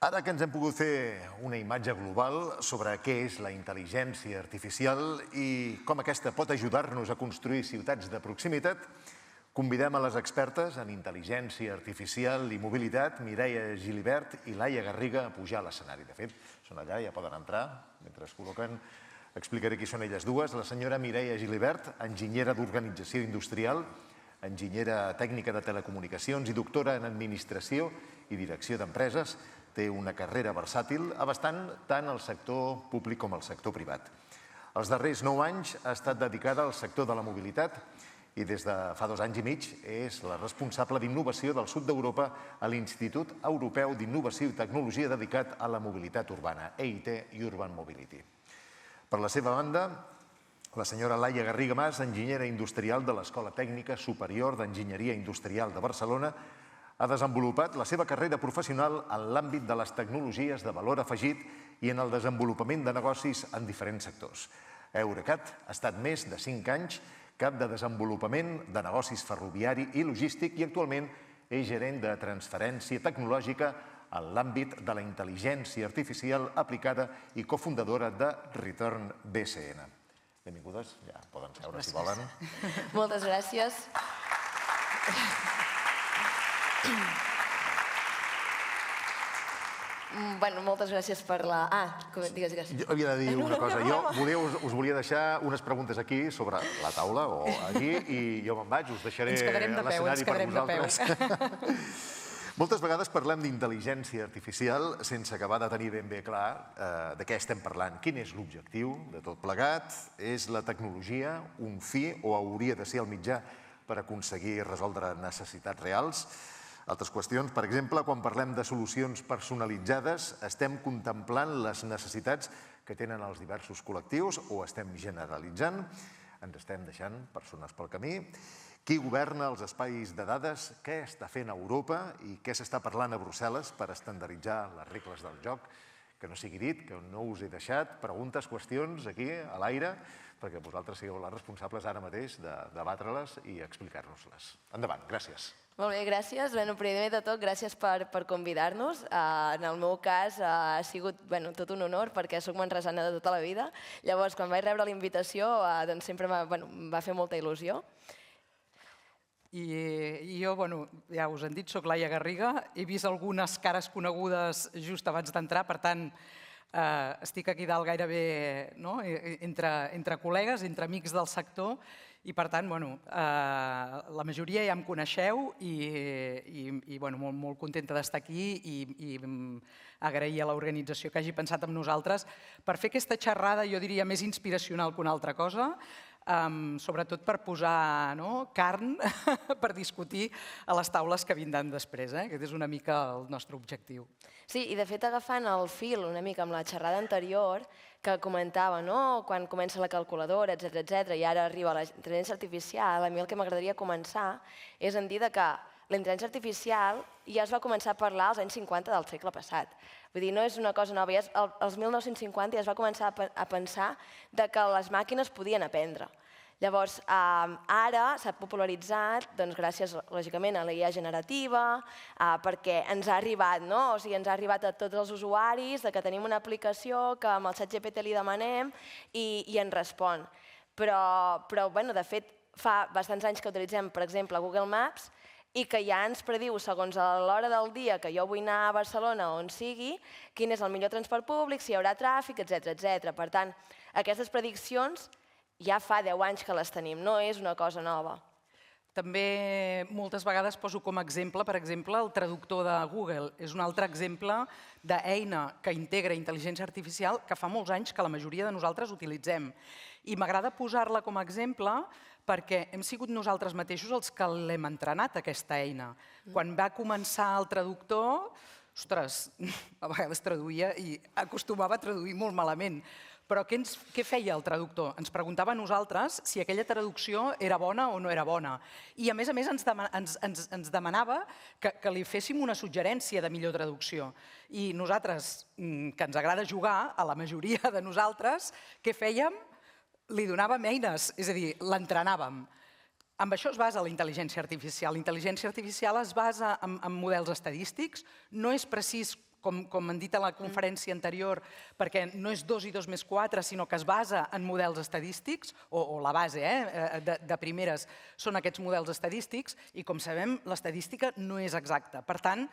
Ara que ens hem pogut fer una imatge global sobre què és la intel·ligència artificial i com aquesta pot ajudar-nos a construir ciutats de proximitat, convidem a les expertes en intel·ligència artificial i mobilitat, Mireia Gilibert i Laia Garriga, a pujar a l'escenari. De fet, són allà, ja poden entrar, mentre es col·loquen. Explicaré qui són elles dues. La senyora Mireia Gilibert, enginyera d'organització industrial, enginyera tècnica de telecomunicacions i doctora en administració i direcció d'empreses, té una carrera versàtil abastant tant al sector públic com al sector privat. Els darrers 9 anys ha estat dedicada al sector de la mobilitat i des de fa 2 anys i mig és la responsable d'innovació del sud d'Europa a l'Institut Europeu d'Innovació i Tecnologia dedicat a la mobilitat urbana, EIT Urban Mobility. Per la seva banda, la senyora Laia Garriga Mas, enginyera industrial de l'Escola Tècnica Superior d'Enginyeria Industrial de Barcelona, ha desenvolupat la seva carrera professional en l'àmbit de les tecnologies de valor afegit i en el desenvolupament de negocis en diferents sectors. A Eurecat ha estat més de 5 anys cap de desenvolupament de negocis ferroviari i logístic i actualment és gerent de transferència tecnològica en l'àmbit de la intel·ligència artificial aplicada i cofundadora de Return BCN. Benvingudes, ja poden seure si volen. Moltes gràcies. Moltes gràcies per la... digues. Jo havia de dir una cosa. Jo us volia deixar unes preguntes aquí sobre la taula o aquí i jo me'n vaig, us deixaré l'escenari per vosaltres. Moltes vegades parlem d'intel·ligència artificial sense acabar de tenir ben bé clar de què estem parlant. Quin és l'objectiu de tot plegat? És la tecnologia un fi o hauria de ser el mitjà per aconseguir resoldre necessitats reals? Altres qüestions, per exemple, quan parlem de solucions personalitzades, estem contemplant les necessitats que tenen els diversos col·lectius o estem generalitzant? Ens estem deixant persones pel camí? Qui governa els espais de dades? Què està fent Europa i què s'està parlant a Brussel·les per estandarditzar les regles del joc? Que no sigui dit, que no us he deixat preguntes, qüestions aquí a l'aire, perquè vosaltres sigueu les responsables ara mateix de debatre-les i explicar-nos-les. Endavant, gràcies. Molt bé, gràcies. Primer de tot, gràcies per convidar-nos. En el meu cas ha sigut tot un honor perquè soc manresana de tota la vida. Llavors, quan vaig rebre la invitació, sempre em va fer molta il·lusió. I jo, ja us han dit, soc Laia Garriga. He vist algunes cares conegudes just abans d'entrar, per tant, estic aquí dalt gairebé entre col·legues, entre amics del sector, i per tant, la majoria ja em coneixeu i molt contenta d'estar aquí i agrair a l'organització que hagi pensat en nosaltres per fer aquesta xerrada, jo diria, més inspiracional que una altra cosa, sobretot per posar carn per discutir a les taules que vindran després. Aquest és una mica el nostre objectiu. Sí, i de fet agafant el fil una mica amb la xerrada anterior que comentava, quan comença la calculadora, etc. i ara arriba la intel·ligència artificial, a mi el que m'agradaria començar és en dir que la intel·ligència artificial ja es va començar a parlar als anys 50 del segle passat. Vull dir, no és una cosa nova, als 1950 ja es va començar a pensar que les màquines podien aprendre. Llavors, ara s'ha popularitzat, gràcies, lògicament, a la IA generativa, perquè ens ha arribat, o sigui, ens ha arribat a tots els usuaris que tenim una aplicació que amb el ChatGPT li demanem i ens respon. Però, de fet, fa bastants anys que utilitzem, per exemple, Google Maps i que ja ens prediu, segons l'hora del dia que jo vull anar a Barcelona o on sigui, quin és el millor transport públic, si hi haurà tràfic, etc. Per tant, aquestes prediccions ja fa 10 anys que les tenim, no és una cosa nova. També moltes vegades poso com a exemple, per exemple, el traductor de Google. És un altre exemple d'eina que integra intel·ligència artificial que fa molts anys que la majoria de nosaltres utilitzem. I m'agrada posar-la com a exemple perquè hem sigut nosaltres mateixos els que l'hem entrenat, aquesta eina. Quan va començar el traductor, ostres, a vegades traduïa i acostumava a traduir molt malament. Però què feia el traductor? Ens preguntava a nosaltres si aquella traducció era bona o no era bona. I a més ens demanava que li féssim una suggerència de millor traducció. I nosaltres, que ens agrada jugar, a la majoria de nosaltres, què fèiem? Li donàvem eines, és a dir, l'entrenàvem. Amb això es basa la intel·ligència artificial. La intel·ligència artificial es basa en models estadístics. No és precís com han dit a la conferència anterior, perquè no és 2 i 2 més 4, sinó que es basa en models estadístics, o la base de primeres són aquests models estadístics, i com sabem, l'estadística no és exacta. Per tant,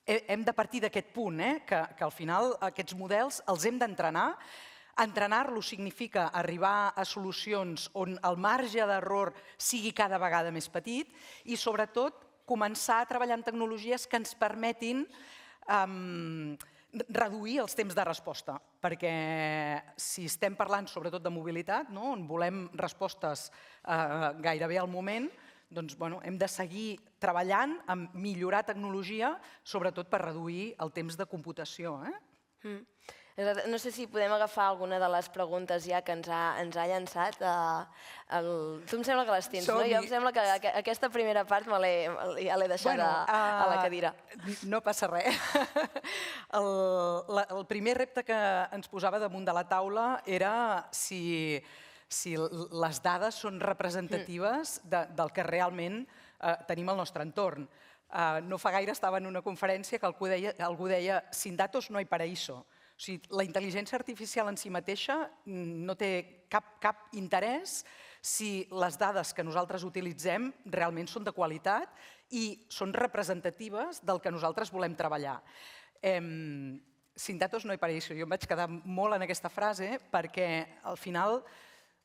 hem de partir d'aquest punt, que al final aquests models els hem d'entrenar. Entrenar-los significa arribar a solucions on el marge d'error sigui cada vegada més petit i, sobretot, començar a treballar en tecnologies que ens permetin reduir els temps de resposta. Perquè si estem parlant sobretot de mobilitat, on volem respostes gairebé al moment, doncs hem de seguir treballant en millorar tecnologia, sobretot per reduir el temps de computació. No sé si podem agafar alguna de les preguntes ja que ens ha llançat. Tu em sembla que les tens, no? Jo em sembla que aquesta primera part ja l'he deixat a la cadira. No passa res. El primer repte que ens posava damunt de la taula era si les dades són representatives del que realment tenim al nostre entorn. No fa gaire estava en una conferència que algú deia «sin datos no hay paraíso». O sigui, la intel·ligència artificial en si mateixa no té cap interès si les dades que nosaltres utilitzem realment són de qualitat i són representatives del que nosaltres volem treballar. Sin datos no hay paraíso. Jo em vaig quedar molt en aquesta frase perquè al final,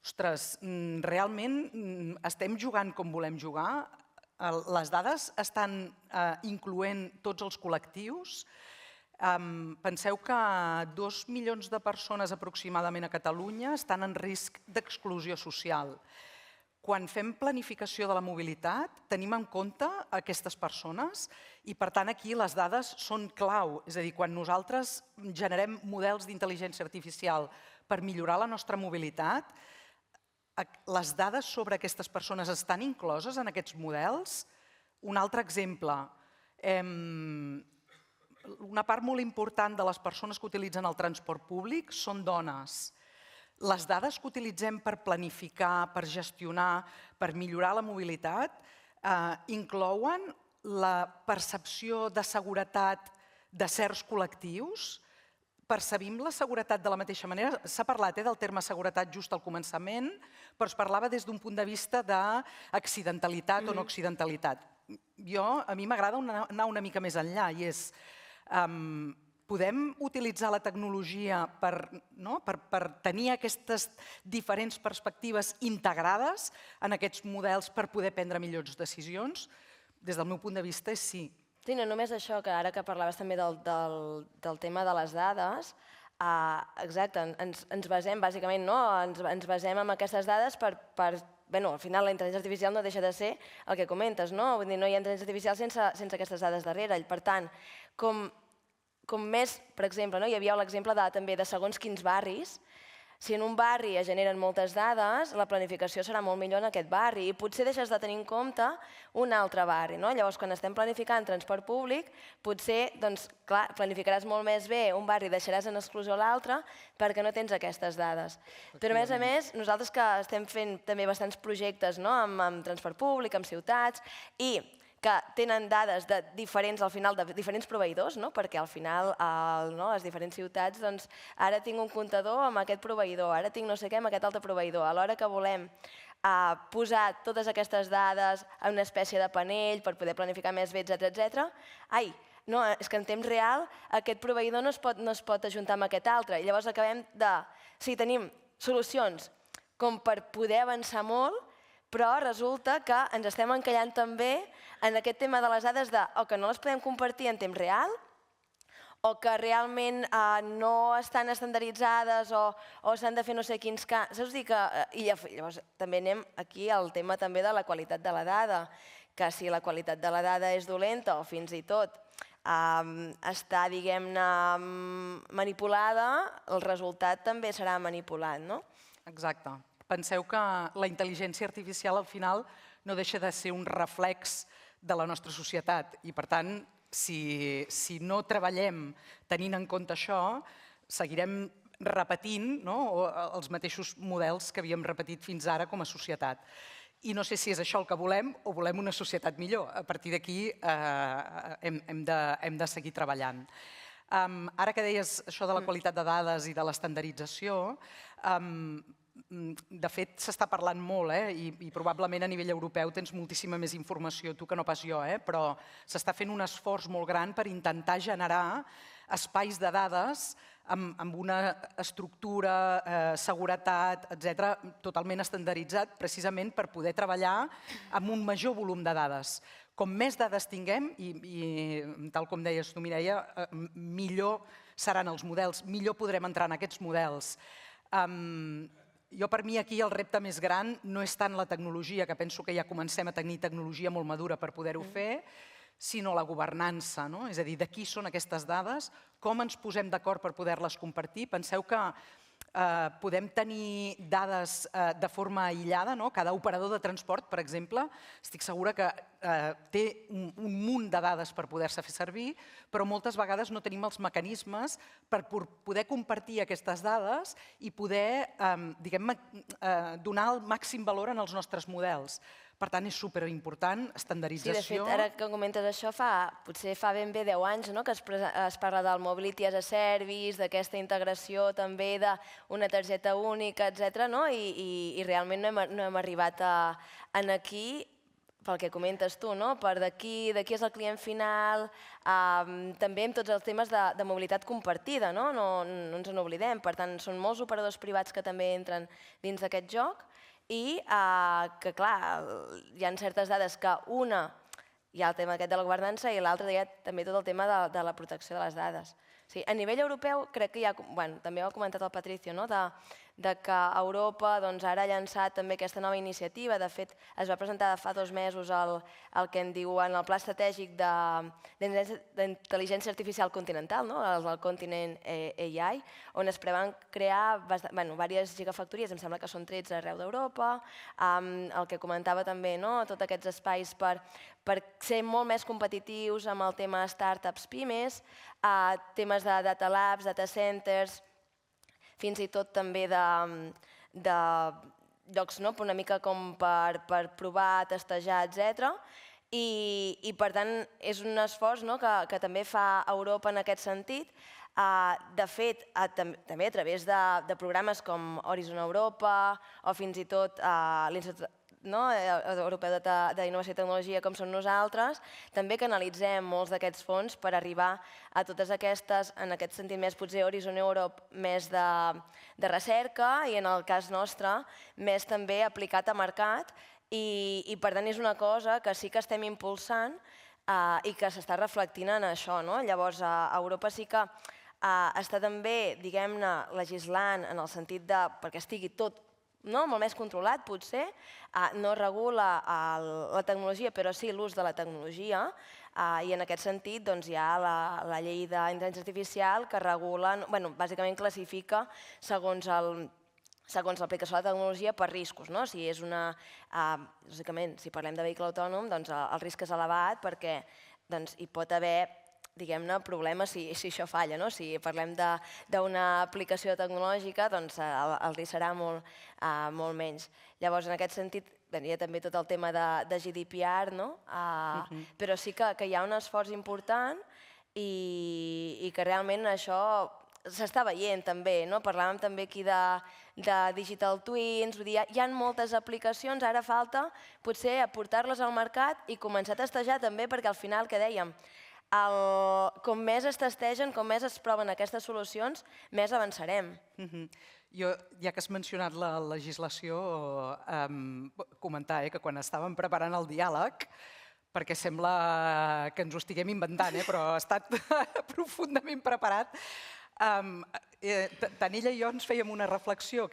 ostres, realment estem jugant com volem jugar? Les dades estan incloent tots els col·lectius? Penseu que 2 milions de persones aproximadament a Catalunya estan en risc d'exclusió social. Quan fem planificació de la mobilitat, tenim en compte aquestes persones i, per tant, aquí les dades són clau. És a dir, quan nosaltres generem models d'intel·ligència artificial per millorar la nostra mobilitat, les dades sobre aquestes persones estan incloses en aquests models? Un altre exemple. Una part molt important de les persones que utilitzen el transport públic són dones. Les dades que utilitzem per planificar, per gestionar, per millorar la mobilitat, inclouen la percepció de seguretat de certs col·lectius? Percebim la seguretat de la mateixa manera? S'ha parlat del terme seguretat just al començament, però es parlava des d'un punt de vista d'accidentalitat o no accidentalitat. A mi m'agrada anar una mica més enllà i és podem utilitzar la tecnologia per tenir aquestes diferents perspectives integrades en aquests models per poder prendre millors decisions? Des del meu punt de vista, sí. Sí, no només això, que ara que parlaves també del tema de les dades, exacte, ens basem bàsicament, ens basem en aquestes dades per... Al final la intel·ligència artificial no deixa de ser el que comentes, no? Vull dir, no hi ha intel·ligència artificial sense aquestes dades darrere. Per tant, com més, per exemple, hi havia l'exemple també de segons quins barris, si en un barri es generen moltes dades, la planificació serà molt millor en aquest barri i potser deixes de tenir en compte un altre barri. Llavors, quan estem planificant transport públic, potser planificaràs molt més bé un barri i deixaràs en exclusió l'altre perquè no tens aquestes dades. Però, a més, nosaltres que estem fent també bastants projectes amb transport públic, amb ciutats, i que tenen dades de diferents proveïdors, perquè al final a les diferents ciutats ara tinc un comptador amb aquest proveïdor, ara tinc no sé què amb aquest altre proveïdor. A l'hora que volem posar totes aquestes dades en una espècie de panell per poder planificar més bé, etc. És que en temps real aquest proveïdor no es pot ajuntar amb aquest altre. I llavors acabem de... Sí, tenim solucions com per poder avançar molt, però resulta que ens estem encallant també en aquest tema de les dades o que no les podem compartir en temps real o que realment no estan estandarditzades o s'han de fer no sé quins casos. I llavors també anem aquí al tema també de la qualitat de la dada, que si la qualitat de la dada és dolenta o fins i tot està, diguem-ne, manipulada, el resultat també serà manipulat, no? Exacte. Penseu que la intel·ligència artificial al final no deixa de ser un reflex de la nostra societat i, per tant, si no treballem tenint en compte això, seguirem repetint els mateixos models que havíem repetit fins ara com a societat. I no sé si és això el que volem o volem una societat millor. A partir d'aquí hem de seguir treballant. Ara que deies això de la qualitat de dades i de l'estandardització, de fet, s'està parlant molt, i probablement a nivell europeu tens moltíssima més informació, tu que no pas jo, però s'està fent un esforç molt gran per intentar generar espais de dades amb una estructura, seguretat, etc., totalment estandarditzat, precisament per poder treballar amb un major volum de dades. Com més dades tinguem, i tal com deies tu, Mireia, millor seran els models, millor podrem entrar en aquests models. Jo, per mi, aquí el repte més gran no és tant la tecnologia, que penso que ja comencem a tenir tecnologia molt madura per poder-ho fer, sinó la governança, no? És a dir, de qui són aquestes dades, com ens posem d'acord per poder-les compartir. Penseu que podem tenir dades de forma aïllada, no? Cada operador de transport, per exemple, estic segura que té un munt de dades per poder-se fer servir, però moltes vegades no tenim els mecanismes per poder compartir aquestes dades i poder, diguem-ne, donar el màxim valor en els nostres models. Per tant, és superimportant, estandardització... Sí, de fet, ara que comentes això, potser fa ben bé 10 anys que es parla del Mobility as a Service, d'aquesta integració també d'una targeta única, etc. I realment no hem arribat aquí, pel que comentes tu, per d'aquí és el client final, també amb tots els temes de mobilitat compartida, no ens n'oblidem. Per tant, són molts operadors privats que també entren dins d'aquest joc, i que, clar, hi ha certes dades que una, hi ha el tema aquest de la governança i l'altra hi ha també tot el tema de la protecció de les dades. A nivell europeu crec que hi ha, també ho ha comentat el Patricio, que Europa ara ha llançat també aquesta nova iniciativa. De fet, es va presentar fa 2 mesos el que en diuen el Pla Estratègic d'Intel·ligència Artificial Continental, el Continent AI, on es preveuen crear diverses gigafactories, em sembla que són 13 arreu d'Europa, el que comentava també, tots aquests espais per ser molt més competitius amb el tema startups pimes, temes de data labs, data centers, fins i tot també de llocs una mica com per provar, testejar, etc. I per tant és un esforç que també fa Europa en aquest sentit. De fet, també a través de programes com Horizon Europa o fins i tot l'Institut Europeu d'Innovació i Tecnologia, com som nosaltres, també canalitzem molts d'aquests fons per arribar a totes aquestes, en aquest sentit més potser Horizon Europe, més de recerca i en el cas nostre més també aplicat a mercat i per tant és una cosa que sí que estem impulsant i que s'està reflectint en això. Llavors, Europa sí que està també, diguem-ne, legislant en el sentit de, perquè estigui tot molt més controlat, potser, no regula la tecnologia, però sí l'ús de la tecnologia, i en aquest sentit hi ha la llei d'intel·ligència artificial que regula, bàsicament classifica segons l'aplicació de la tecnologia per riscos. Si és bàsicament, si parlem de vehicle autònom, el risc és elevat perquè hi pot haver, diguem-ne, problemes si això falla. Si parlem d'una aplicació tecnològica, el risc serà molt menys. Llavors, en aquest sentit, hi ha també tot el tema de GDPR, però sí que hi ha un esforç important i que realment això s'està veient també. Parlàvem també aquí de digital twins, hi ha moltes aplicacions, ara falta potser aportar-les al mercat i començar a testejar també, perquè al final, que dèiem, com més es testegen, com més es proven aquestes solucions, més avançarem. Jo, ja que has mencionat la legislació, comentar que quan estàvem preparant el diàleg, perquè sembla que ens ho estiguem inventant, però ha estat profundament preparat, tant ella i jo ens fèiem una reflexió,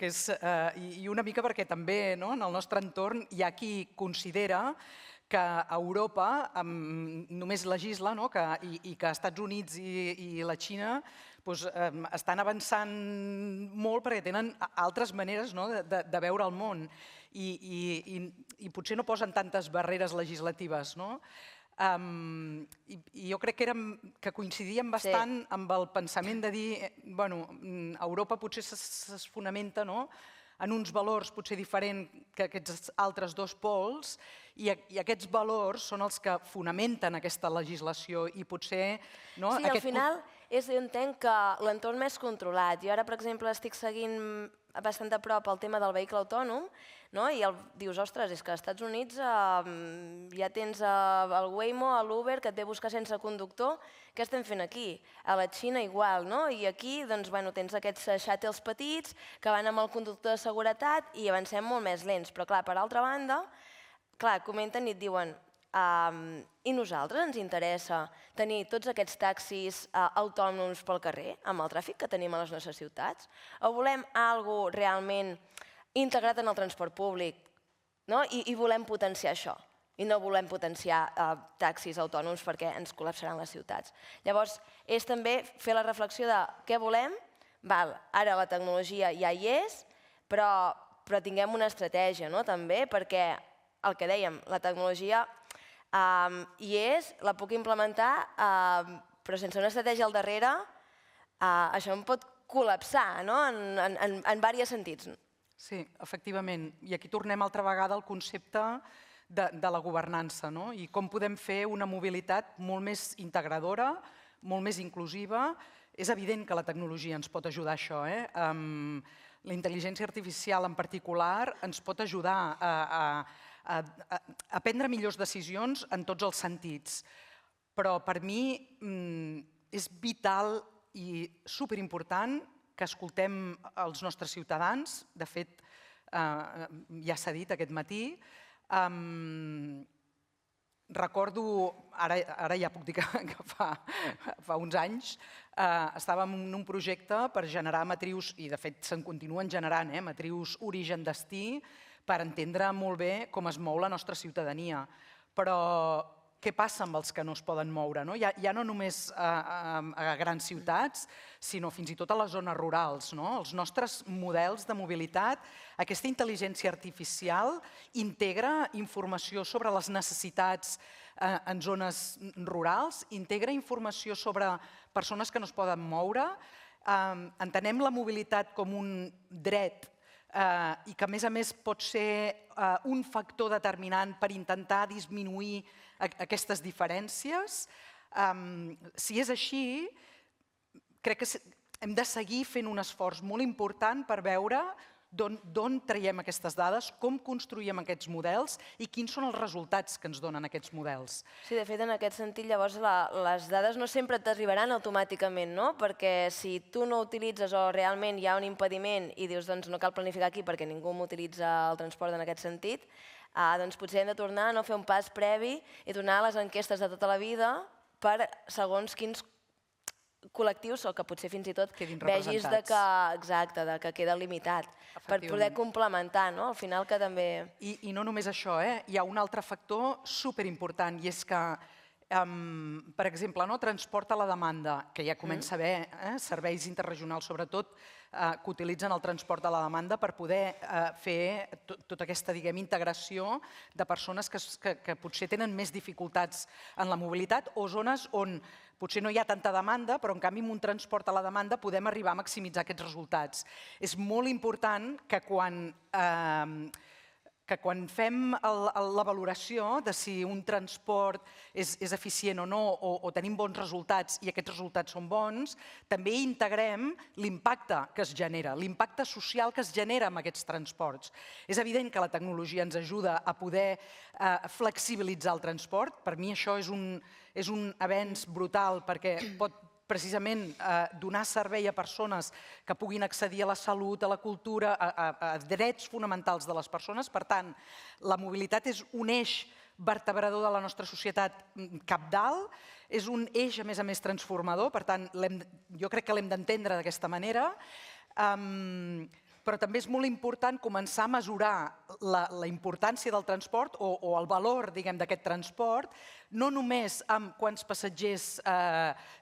i una mica perquè també en el nostre entorn hi ha qui considera que Europa només legisla i que Estats Units i la Xina estan avançant molt perquè tenen altres maneres de veure el món i potser no posen tantes barreres legislatives. I jo crec que coincidíem bastant amb el pensament de dir Europa potser es fonamenta en uns valors potser diferents que aquests altres dos pols i aquests valors són els que fonamenten aquesta legislació i potser... Sí, al final és, jo entenc, que l'entorn més controlat. Jo ara, per exemple, estic seguint bastant de prop el tema del vehicle autònom, i dius, ostres, és que als Estats Units ja tens el Waymo, l'Uber, que et ve a buscar sense conductor. Què estem fent aquí? A la Xina igual, i aquí tens aquests shuttles petits que van amb el conductor de seguretat i avancem molt més lents. Però, clar, per altra banda, comenten i et diuen i nosaltres ens interessa tenir tots aquests taxis autònoms pel carrer, amb el tràfic que tenim a les nostres ciutats? O volem alguna cosa realment integrat en el transport públic i volem potenciar això? I no volem potenciar taxis autònoms perquè ens col·lapsaran les ciutats. Llavors, és també fer la reflexió de què volem. Ara la tecnologia ja hi és, però tinguem una estratègia també, perquè el que dèiem, la tecnologia hi és, la puc implementar, però sense una estratègia al darrere això em pot col·lapsar en diversos sentits. Sí, efectivament. I aquí tornem altra vegada al concepte de la governança i com podem fer una mobilitat molt més integradora, molt més inclusiva. És evident que la tecnologia ens pot ajudar a això. La intel·ligència artificial en particular ens pot ajudar a prendre millors decisions en tots els sentits. Però per mi és vital i superimportant que escoltem els nostres ciutadans. De fet, ja s'ha dit aquest matí. Recordo, ara ja puc dir que fa uns anys, estàvem en un projecte per generar matrius, i de fet se'n continuen generant, matrius origen-destí, per entendre molt bé com es mou la nostra ciutadania. Però què passa amb els que no es poden moure? Ja no només a grans ciutats, sinó fins i tot a les zones rurals. Els nostres models de mobilitat, aquesta intel·ligència artificial integra informació sobre les necessitats en zones rurals, integra informació sobre persones que no es poden moure, entenem la mobilitat com un dret i que, a més, pot ser un factor determinant per intentar disminuir aquestes diferències. Si és així, crec que hem de seguir fent un esforç molt important per veure d'on traiem aquestes dades, com construïm aquests models i quins són els resultats que ens donen aquests models. Sí, de fet, en aquest sentit, llavors, les dades no sempre t'arribaran automàticament, perquè si tu no utilitzes o realment hi ha un impediment i dius, doncs no cal planificar aquí perquè ningú m'utilitza el transport en aquest sentit, doncs potser hem de tornar a fer un pas previ i tornar a les enquestes de tota la vida per segons quins col·lectius o que potser fins i tot vegis que queda limitat per poder complementar, al final que també... I no només això, hi ha un altre factor superimportant i és que, per exemple, transport a la demanda, que ja comença a haver serveis interregionals, sobretot, que utilitzen el transport a la demanda per poder fer tota aquesta, integració de persones que potser tenen més dificultats en la mobilitat o zones on potser no hi ha tanta demanda, però en canvi amb un transport a la demanda podem arribar a maximitzar aquests resultats. És molt important que quan fem la valoració de si un transport és eficient o no, o tenim bons resultats i aquests resultats són bons, també integrem l'impacte que es genera, l'impacte social que es genera amb aquests transports. És evident que la tecnologia ens ajuda a poder flexibilitzar el transport. Per mi això és un avenç brutal perquè pot precisament donar servei a persones que puguin accedir a la salut, a la cultura, a drets fonamentals de les persones. Per tant, la mobilitat és un eix vertebrador de la nostra societat cabdal, és un eix, a més, transformador, per tant, jo crec que l'hem d'entendre d'aquesta manera, però també és molt important començar a mesurar la importància del transport o el valor d'aquest transport, no només amb quants passatgers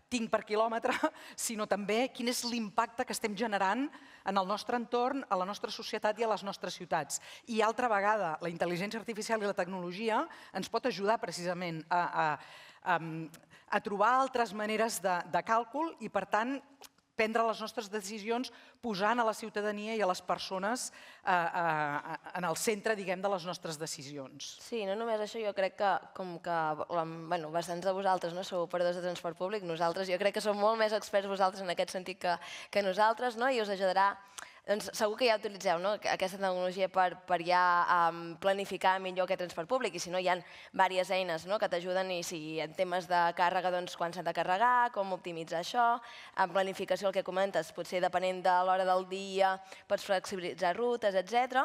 tinc per quilòmetre, sinó també quin és l'impacte que estem generant en el nostre entorn, a la nostra societat i a les nostres ciutats. I altra vegada, la intel·ligència artificial i la tecnologia ens pot ajudar precisament a trobar altres maneres de càlcul i, per tant, prendre les nostres decisions posant a la ciutadania i a les persones en el centre, diguem, de les nostres decisions. Sí, no només això, jo crec que com que bastants de vosaltres sou operadors de transport públic, nosaltres jo crec que som molt més experts vosaltres en aquest sentit que nosaltres, i us ajudarà. Doncs segur que ja utilitzeu aquesta tecnologia per ja planificar millor aquest transport públic i si no hi ha diverses eines que t'ajuden i si en temes de càrrega doncs quan s'ha de carregar, com optimitzar això, en planificació el que comentes, potser depenent de l'hora del dia pots flexibilitzar rutes, etc.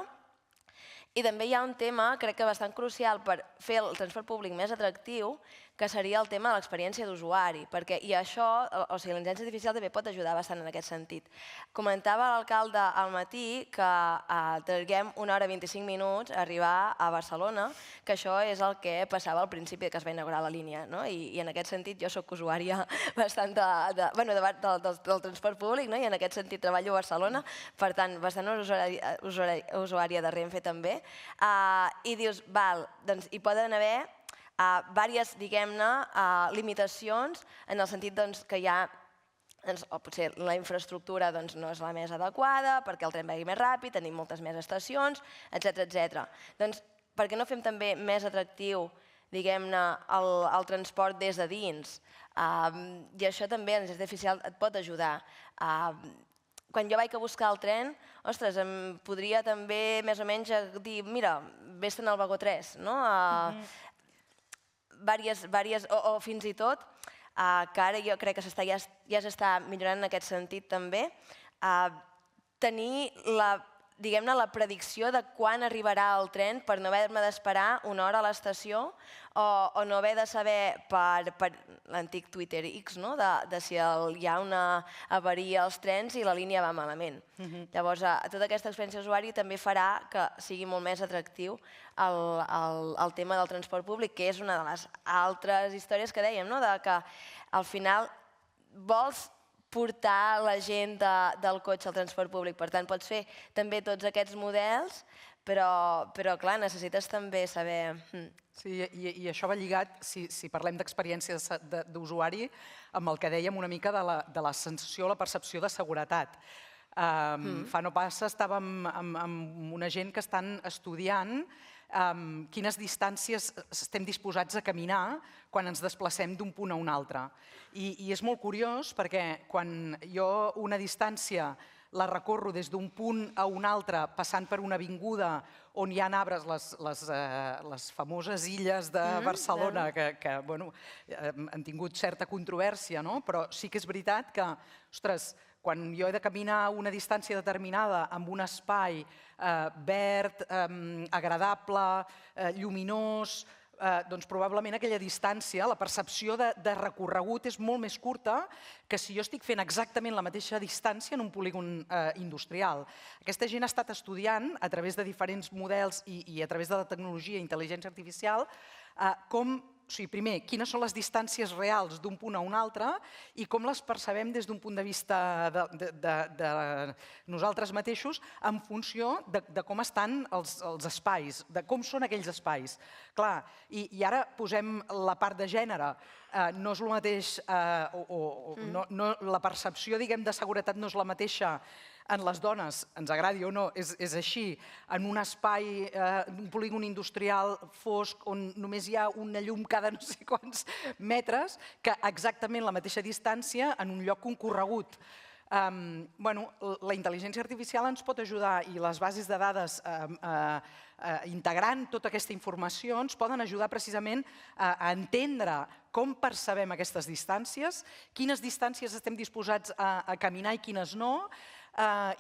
I també hi ha un tema, crec que bastant crucial per fer el transport públic més atractiu, que seria el tema de l'experiència d'usuari, i això, o sigui, la intel·ligència artificial també pot ajudar bastant en aquest sentit. Comentava l'alcalde al matí que targuem 1 hora i 25 minuts a arribar a Barcelona, que això és el que passava al principi que es va inaugurar la línia, i en aquest sentit jo soc usuària bastant del transport públic, i en aquest sentit treballo a Barcelona, per tant, bastant usuària de Renfe també, i dius, val, doncs hi poden haver diverses, diguem-ne, limitacions en el sentit que hi ha, potser la infraestructura no és la més adequada perquè el tren vagi més ràpid, tenim moltes més estacions, etc. Doncs per què no fem també més atractiu, diguem-ne, el transport des de dins? I això també, la intel·ligència artificial et pot ajudar. Quan jo vaig a buscar el tren, ostres, em podria també més o menys dir, mira, vés-te'n al vagó 3, no? O fins i tot, que ara jo crec que ja s'està millorant en aquest sentit també, tenir diguem-ne, la predicció de quan arribarà el tren per no haver-me d'esperar 1 hora a l'estació o no haver de saber per l'antic Twitter X, de si hi ha una avaria als trens i la línia va malament. Llavors, tota aquesta experiència d'usuari també farà que sigui molt més atractiu el tema del transport públic, que és una de les altres històries que dèiem, que al final vols portar la gent del cotxe al transport públic. Per tant, pots fer també tots aquests models, però clar, necessites també saber... Sí, i això va lligat, si parlem d'experiència d'usuari, amb el que dèiem una mica de la sensació, la percepció de seguretat. Fa no passa, estàvem amb una gent que estan estudiant quines distàncies estem disposats a caminar quan ens desplacem d'un punt a un altre. I és molt curiós perquè quan jo una distància la recorro des d'un punt a un altre passant per una avinguda on hi ha arbres, les famoses illes de Barcelona, que han tingut certa controvèrsia, però sí que és veritat que, ostres, quan jo he de caminar una distància determinada amb un espai verd, agradable, lluminós, doncs probablement aquella distància, la percepció de recorregut és molt més curta que si jo estic fent exactament la mateixa distància en un polígon industrial. Aquesta gent ha estat estudiant, a través de diferents models i a través de la tecnologia i intel·ligència artificial, primer, quines són les distàncies reals d'un punt a un altre i com les percebem des d'un punt de vista de nosaltres mateixos en funció de com estan els espais, de com són aquells espais. Clar, i ara posem la part de gènere. No és el mateix, la percepció, diguem, de seguretat no és la mateixa en les dones, ens agradi o no, és així, en un espai, un polígon industrial fosc on només hi ha una llum cada no sé quants metres, que exactament la mateixa distància en un lloc concorregut. La intel·ligència artificial ens pot ajudar i les bases de dades integrant tota aquesta informació ens poden ajudar precisament a entendre com percebem aquestes distàncies, quines distàncies estem disposats a caminar i quines no,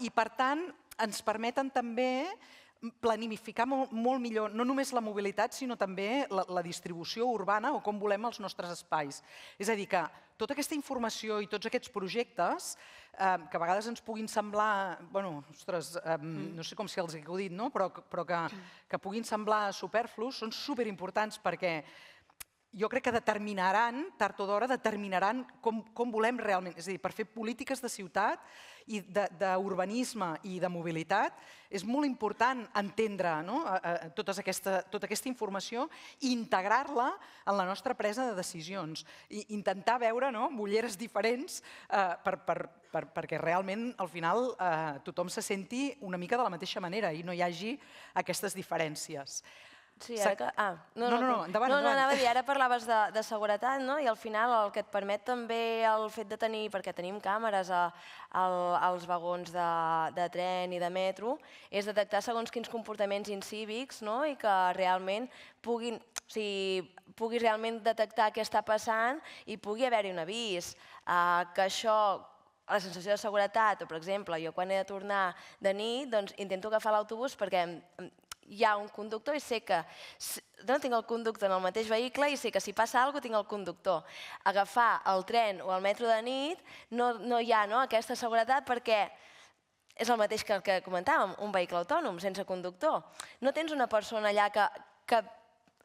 i per tant ens permeten també planificar molt millor, no només la mobilitat, sinó també la distribució urbana o com volem els nostres espais. És a dir, que tota aquesta informació i tots aquests projectes, que a vegades ens puguin semblar, ostres, no sé com si els he acudit, però que puguin semblar superflus, són superimportants perquè jo crec que determinaran, tard o d'hora, determinaran com volem realment. És a dir, per fer polítiques de ciutat i d'urbanisme i de mobilitat, és molt important entendre tota aquesta informació i integrar-la en la nostra presa de decisions. I intentar veure bolleres diferents perquè realment, al final, tothom se senti una mica de la mateixa manera i no hi hagi aquestes diferències. Sí, ara que... endavant. No, anava a dir, ara parlaves de seguretat, no? I al final el que et permet també el fet de tenir, perquè tenim càmeres als vagons de tren i de metro, és detectar segons quins comportaments incívics, no? I que realment pugui realment detectar què està passant i pugui haver-hi un avís. Que això, la sensació de seguretat, o per exemple, jo quan he de tornar de nit, doncs intento agafar l'autobús perquè hi ha un conductor i sé que no tinc el conductor en el mateix vehicle i sé que si passa alguna cosa tinc el conductor. Agafar el tren o el metro de nit no hi ha aquesta seguretat perquè és el mateix que el que comentàvem, un vehicle autònom, sense conductor. No tens una persona allà que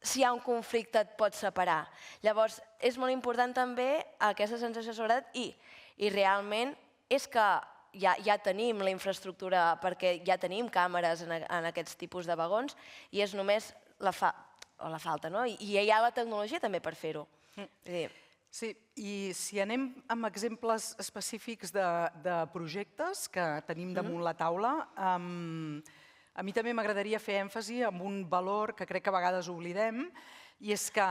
si hi ha un conflicte et pot separar. Llavors, és molt important també aquesta sensació de seguretat i realment és que ja tenim la infraestructura perquè ja tenim càmeres en aquests tipus de vagons i és només la falta, no? I hi ha la tecnologia també per fer-ho. Sí, i si anem amb exemples específics de projectes que tenim damunt la taula, a mi també m'agradaria fer èmfasi en un valor que crec que a vegades oblidem i és que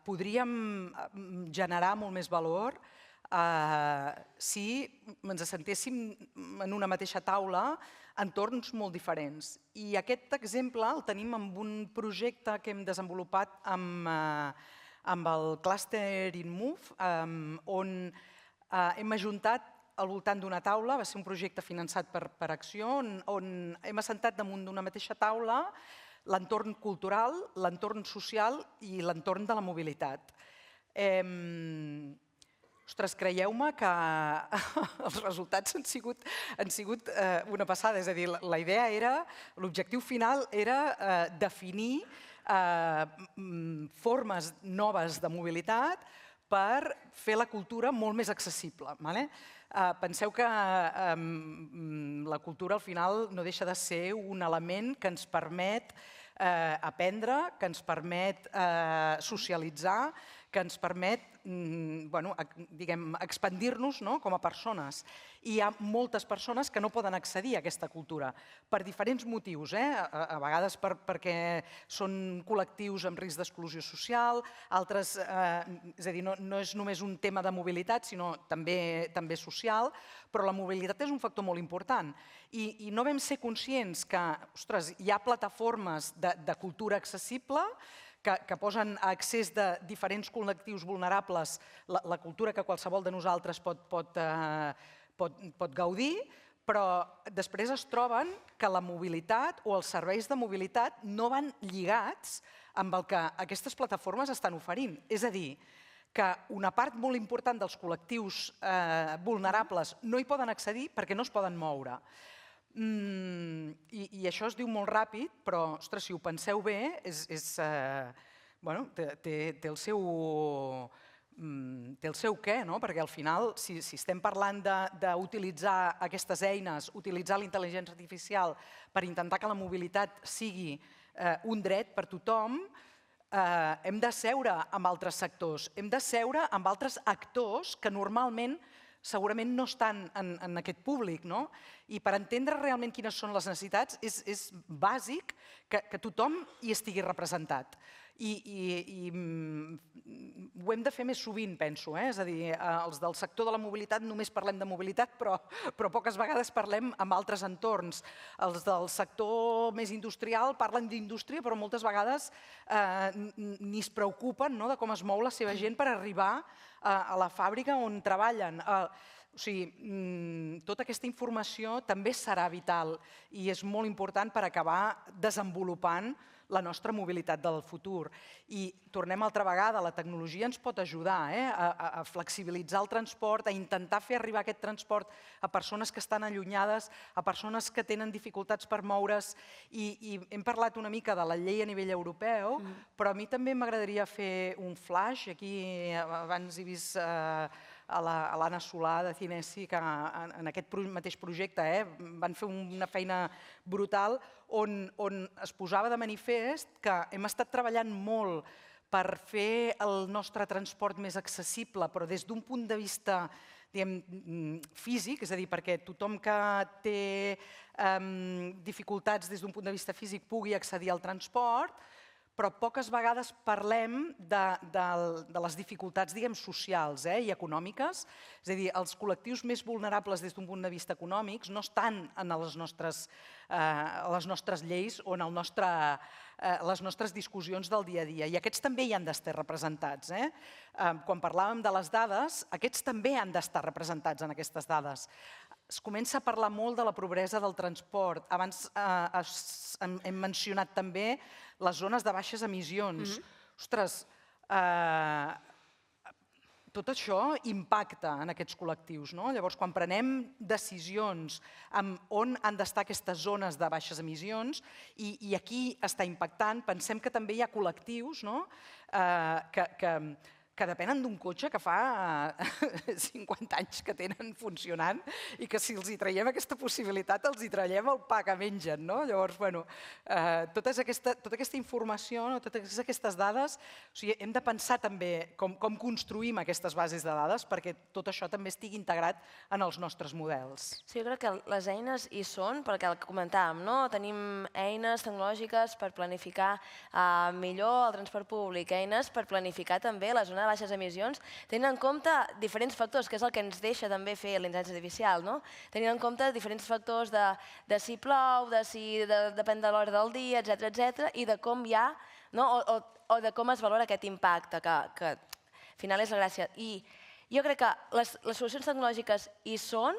podríem generar molt més valor si ens assentéssim en una mateixa taula entorns molt diferents. I aquest exemple el tenim amb un projecte que hem desenvolupat amb el clúster InMove, on hem ajuntat al voltant d'una taula, va ser un projecte finançat per Acció, on hem assentat damunt d'una mateixa taula l'entorn cultural, l'entorn social i l'entorn de la mobilitat. Ostres, creieu-me que els resultats han sigut una passada. És a dir, la idea era, l'objectiu final era definir formes noves de mobilitat per fer la cultura molt més accessible. Penseu que la cultura al final no deixa de ser un element que ens permet aprendre, que ens permet socialitzar, que ens permet expandir-nos com a persones. I hi ha moltes persones que no poden accedir a aquesta cultura per diferents motius. A vegades perquè són col·lectius amb risc d'exclusió social, altres, és a dir, no és només un tema de mobilitat, sinó també social, però la mobilitat és un factor molt important. I no vam ser conscients que, ostres, hi ha plataformes de cultura accessible que posen a accés de diferents col·lectius vulnerables la cultura que qualsevol de nosaltres pot gaudir, però després es troben que la mobilitat o els serveis de mobilitat no van lligats amb el que aquestes plataformes estan oferint. És a dir, que una part molt important dels col·lectius vulnerables no hi poden accedir perquè no es poden moure. I això es diu molt ràpid, però, ostres, si ho penseu bé, té el seu què, perquè al final, si estem parlant d'utilitzar aquestes eines, utilitzar la intel·ligència artificial per intentar que la mobilitat sigui un dret per tothom, hem de seure amb altres sectors, hem de seure amb altres actors que normalment segurament no estan en aquest públic. I per entendre realment quines són les necessitats és bàsic que tothom hi estigui representat. I ho hem de fer més sovint, penso. És a dir, els del sector de la mobilitat només parlem de mobilitat, però poques vegades parlem amb altres entorns. Els del sector més industrial parlen d'indústria, però moltes vegades ni es preocupen de com es mou la seva gent per arribar a la fàbrica on treballen. O sigui, tota aquesta informació també serà vital i és molt important per acabar desenvolupant la nostra mobilitat del futur. I tornem altra vegada, la tecnologia ens pot ajudar a flexibilitzar el transport, a intentar fer arribar aquest transport a persones que estan allunyades, a persones que tenen dificultats per moure's. I hem parlat una mica de la llei a nivell europeu, però a mi també m'agradaria fer un flash. Aquí abans he vist a l'Anna Solà de Cinesi, que en aquest mateix projecte van fer una feina brutal on es posava de manifest que hem estat treballant molt per fer el nostre transport més accessible, però des d'un punt de vista físic, és a dir, perquè tothom que té dificultats des d'un punt de vista físic pugui accedir al transport, però poques vegades parlem de les dificultats, diguem, socials i econòmiques. És a dir, els col·lectius més vulnerables des d'un punt de vista econòmic no estan en les nostres lleis o en les nostres discussions del dia a dia. I aquests també hi han d'estar representats. Quan parlàvem de les dades, aquests també han d'estar representats en aquestes dades. Es comença a parlar molt de la pobresa del transport. Abans hem mencionat també les zones de baixes emissions. Ostres, tot això impacta en aquests col·lectius. Llavors, quan prenem decisions on han d'estar aquestes zones de baixes emissions i aquí està impactant, pensem que també hi ha col·lectius que depenen d'un cotxe que fa 50 anys que tenen funcionant i que si els hi traiem aquesta possibilitat els hi traiem el pa que mengen. Llavors, tota aquesta informació, totes aquestes dades, hem de pensar també com construïm aquestes bases de dades perquè tot això també estigui integrat en els nostres models. Sí, jo crec que les eines hi són, perquè el que comentàvem, tenim eines tecnològiques per planificar millor el transport públic, eines per planificar també la zona de baixes emissions, tenint en compte diferents factors, que és el que ens deixa també fer la intel·ligència artificial, tenint en compte diferents factors de si plou, de si depèn de l'hora del dia, etcètera, i de com hi ha, o de com es valora aquest impacte, que al final és la gràcia. I jo crec que les solucions tecnològiques hi són,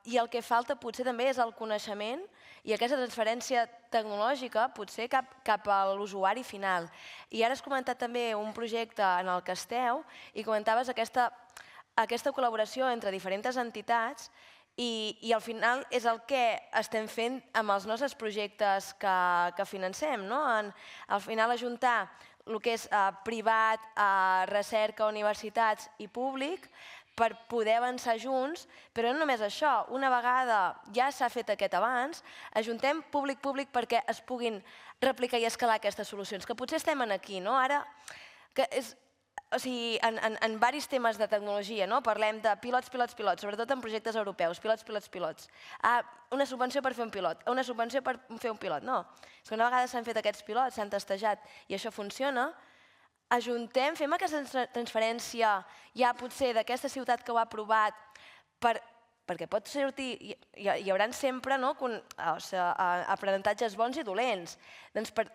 i el que falta potser també és el coneixement i aquesta transferència tecnològica potser cap a l'usuari final. I ara has comentat també un projecte en el que esteu i comentaves aquesta col·laboració entre diferents entitats i al final és el que estem fent amb els nostres projectes que financem. Al final ajuntar el que és privat, recerca, universitats i públic per poder avançar junts, però no només això. Una vegada ja s'ha fet aquest avanç, ajuntem públic-públic perquè es puguin replicar i escalar aquestes solucions, que potser estem aquí, ara, en diversos temes de tecnologia, parlem de pilots, sobretot en projectes europeus, pilots. Una subvenció per fer un pilot, una subvenció per fer un pilot. No, és que una vegada s'han fet aquests pilots, s'han testejat i això funciona, ajuntem, fem aquesta transferència ja potser d'aquesta ciutat que ho ha provat, perquè pot sortir, hi haurà sempre aprenentatges bons i dolents, doncs per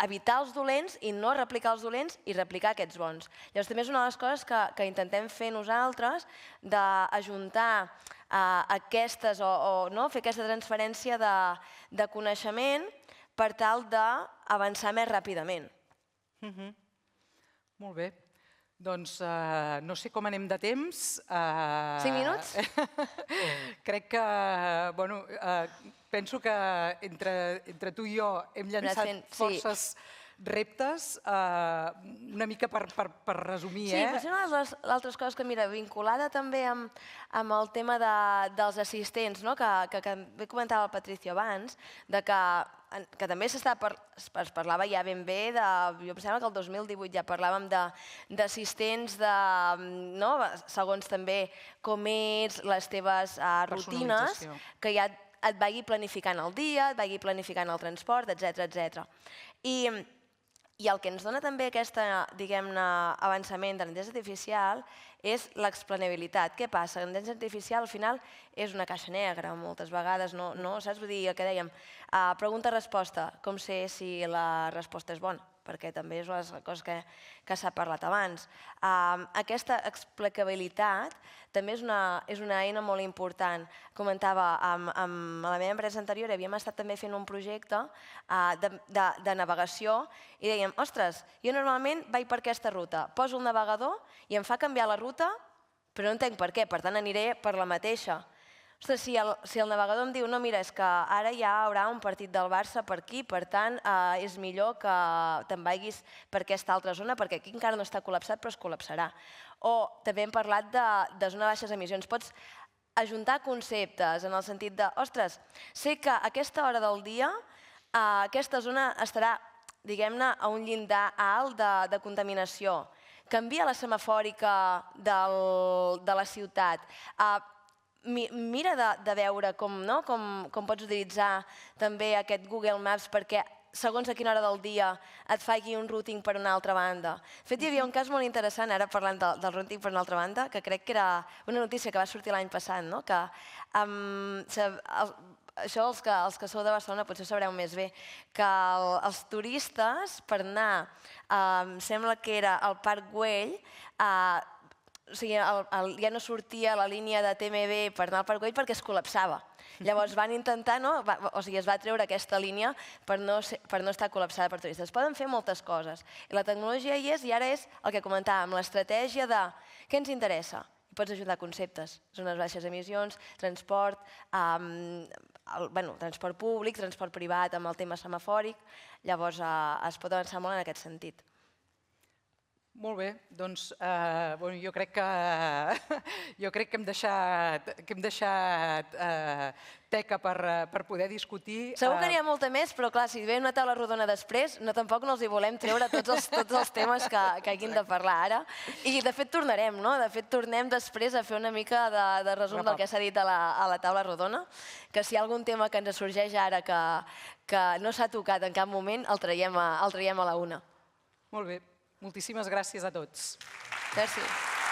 evitar els dolents i no replicar els dolents i replicar aquests bons. Llavors també és una de les coses que intentem fer nosaltres, d'ajuntar aquestes o fer aquesta transferència de coneixement per tal d'avançar més ràpidament. Molt bé. Doncs no sé com anem de temps. 5 minuts? Crec que, penso que entre tu i jo hem llançat forces reptes, una mica per resumir. Sí, potser una de les altres coses que, mira, vinculada també amb el tema dels assistents, que també comentava el Patricio abans, que també es parlava ja ben bé, jo em sembla que el 2018 ja parlàvem d'assistents, segons també com ets, les teves rutines, que ja et vagi planificant el dia, et vagi planificant el transport, etcètera. I el que ens dona també aquest, diguem-ne, avançament de l'intel·ligència artificial és l'explaneabilitat. Què passa? La intel·ligència artificial al final és una caixa negra moltes vegades, no? Saps? Vull dir, el que dèiem, pregunta-resposta, com sé si la resposta és bona? perquè també és una cosa que s'ha parlat abans. Aquesta explicabilitat també és una eina molt important. Comentava, a la meva empresa anterior havíem estat també fent un projecte de navegació i dèiem, ostres, jo normalment vaig per aquesta ruta, poso el navegador i em fa canviar la ruta, però no entenc per què, per tant aniré per la mateixa. Ostres, si el navegador em diu, no, mira, és que ara ja hi haurà un partit del Barça per aquí, per tant, és millor que te'n vagis per aquesta altra zona, perquè aquí encara no està col·lapsat, però es col·lapsarà. O també hem parlat de zona de baixes emissions. Pots ajuntar conceptes en el sentit de, ostres, sé que a aquesta hora del dia aquesta zona estarà, diguem-ne, a un llindar alt de contaminació. Canvia la semafòrica de la ciutat. Mira de veure com pots utilitzar també aquest Google Maps perquè segons a quina hora del dia et faci un routing per una altra banda. De fet, hi havia un cas molt interessant, ara parlant del routing per una altra banda, que crec que era una notícia que va sortir l'any passat, que això els que sou de Barcelona potser ho sabreu més bé, que els turistes per anar, sembla que era al Parc Güell, o sigui, ja no sortia la línia de TMB per anar al Parc Güell perquè es col·lapsava. Llavors van intentar, o sigui, es va treure aquesta línia per no estar col·lapsada per turistes. Poden fer moltes coses. I la tecnologia hi és, i ara és el que comentàvem, l'estratègia de què ens interessa. I pots ajudar conceptes, zones baixes emissions, transport, transport públic, transport privat amb el tema semafòric. Llavors es pot avançar molt en aquest sentit. Molt bé, doncs jo crec que hem deixat teca per poder discutir. Segur que n'hi ha molta més, però clar, si ve una taula rodona després, tampoc no els hi volem treure tots els temes que hagin de parlar ara. I de fet tornarem, no? De fet tornem després a fer una mica de resum del que s'ha dit a la taula rodona, que si hi ha algun tema que ens sorgeix ara que no s'ha tocat en cap moment, el traiem a la una. Molt bé. Moltíssimes gràcies a tots. Gràcies.